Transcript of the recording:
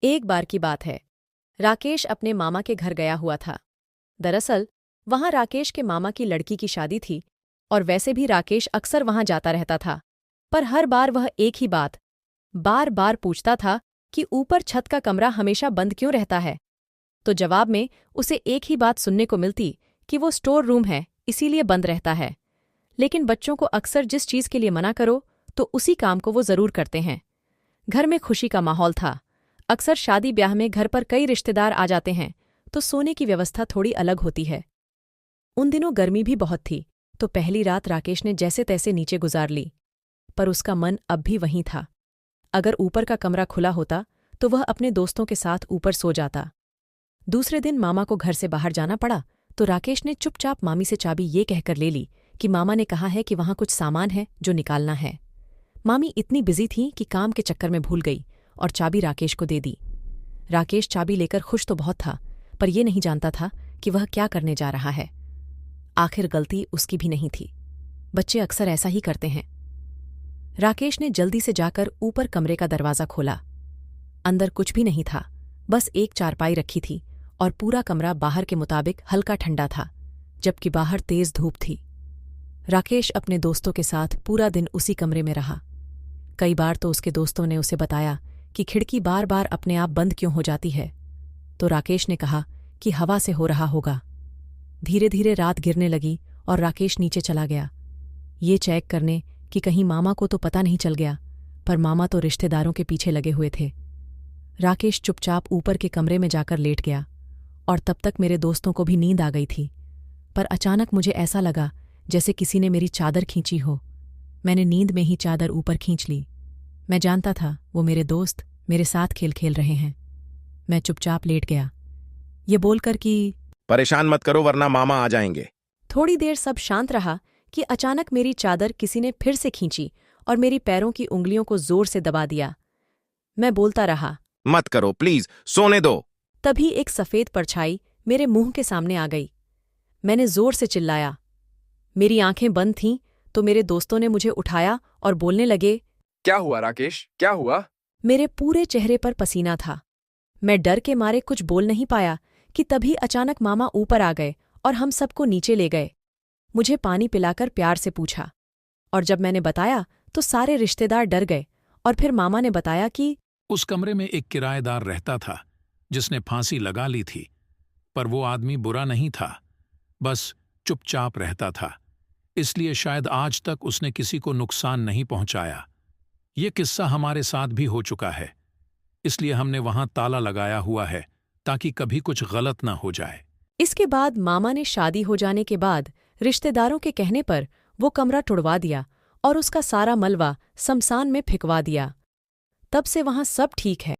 एक बार की बात है। राकेश अपने मामा के घर गया हुआ था। दरअसल वहां राकेश के मामा की लड़की की शादी थी और वैसे भी राकेश अक्सर वहां जाता रहता था। पर हर बार वह एक ही बात बार बार पूछता था कि ऊपर छत का कमरा हमेशा बंद क्यों रहता है। तो जवाब में उसे एक ही बात सुनने को मिलती कि वो स्टोर रूम है, इसीलिए बंद रहता है। लेकिन बच्चों को अक्सर जिस चीज के लिए मना करो तो उसी काम को वो जरूर करते हैं। घर में खुशी का माहौल था। अक्सर शादी ब्याह में घर पर कई रिश्तेदार आ जाते हैं तो सोने की व्यवस्था थोड़ी अलग होती है। उन दिनों गर्मी भी बहुत थी तो पहली रात राकेश ने जैसे तैसे नीचे गुजार ली। पर उसका मन अब भी वहीं था। अगर ऊपर का कमरा खुला होता तो वह अपने दोस्तों के साथ ऊपर सो जाता। दूसरे दिन मामा को घर से बाहर जाना पड़ा तो राकेश ने चुपचाप मामी से चाबी ये कहकर ले ली कि मामा ने कहा है कि वहां कुछ सामान है जो निकालना है। मामी इतनी बिजी थी कि काम के चक्कर में भूल गई और चाबी राकेश को दे दी। राकेश चाबी लेकर खुश तो बहुत था, पर यह नहीं जानता था कि वह क्या करने जा रहा है। आखिर गलती उसकी भी नहीं थी। बच्चे अक्सर ऐसा ही करते हैं। राकेश ने जल्दी से जाकर ऊपर कमरे का दरवाज़ा खोला। अंदर कुछ भी नहीं था, बस एक चारपाई रखी थी और पूरा कमरा बाहर के मुताबिक हल्का ठंडा था, जबकि बाहर तेज धूप थी। राकेश अपने दोस्तों के साथ पूरा दिन उसी कमरे में रहा। कई बार तो उसके दोस्तों ने उसे बताया कि खिड़की बार बार अपने आप बंद क्यों हो जाती है, तो राकेश ने कहा कि हवा से हो रहा होगा। धीरे धीरे रात गिरने लगी और राकेश नीचे चला गया, ये चेक करने कि कहीं मामा को तो पता नहीं चल गया। पर मामा तो रिश्तेदारों के पीछे लगे हुए थे। राकेश चुपचाप ऊपर के कमरे में जाकर लेट गया और तब तक मेरे दोस्तों को भी नींद आ गई थी। पर अचानक मुझे ऐसा लगा जैसे किसी ने मेरी चादर खींची हो। मैंने नींद में ही चादर ऊपर खींच ली। मैं जानता था वो मेरे दोस्त मेरे साथ खेल खेल रहे हैं। मैं चुपचाप लेट गया, ये बोलकर कि परेशान मत करो वरना मामा आ जाएंगे। थोड़ी देर सब शांत रहा कि अचानक मेरी चादर किसी ने फिर से खींची और मेरी पैरों की उंगलियों को जोर से दबा दिया। मैं बोलता रहा, मत करो प्लीज, सोने दो। तभी एक सफेद परछाई मेरे मुंह के सामने आ गई। मैंने जोर से चिल्लाया। मेरी आंखें बंद थीं तो मेरे दोस्तों ने मुझे उठाया और बोलने लगे, क्या हुआ राकेश, क्या हुआ? मेरे पूरे चेहरे पर पसीना था। मैं डर के मारे कुछ बोल नहीं पाया कि तभी अचानक मामा ऊपर आ गए और हम सबको नीचे ले गए। मुझे पानी पिलाकर प्यार से पूछा और जब मैंने बताया तो सारे रिश्तेदार डर गए। और फिर मामा ने बताया कि उस कमरे में एक किराएदार रहता था जिसने फांसी लगा ली थी। पर वो आदमी बुरा नहीं था, बस चुपचाप रहता था, इसलिए शायद आज तक उसने किसी को नुकसान नहीं पहुंचाया। ये किस्सा हमारे साथ भी हो चुका है, इसलिए हमने वहां ताला लगाया हुआ है ताकि कभी कुछ गलत ना हो जाए। इसके बाद मामा ने शादी हो जाने के बाद रिश्तेदारों के कहने पर वो कमरा तुड़वा दिया और उसका सारा मलबा शमशान में फिकवा दिया। तब से वहां सब ठीक है।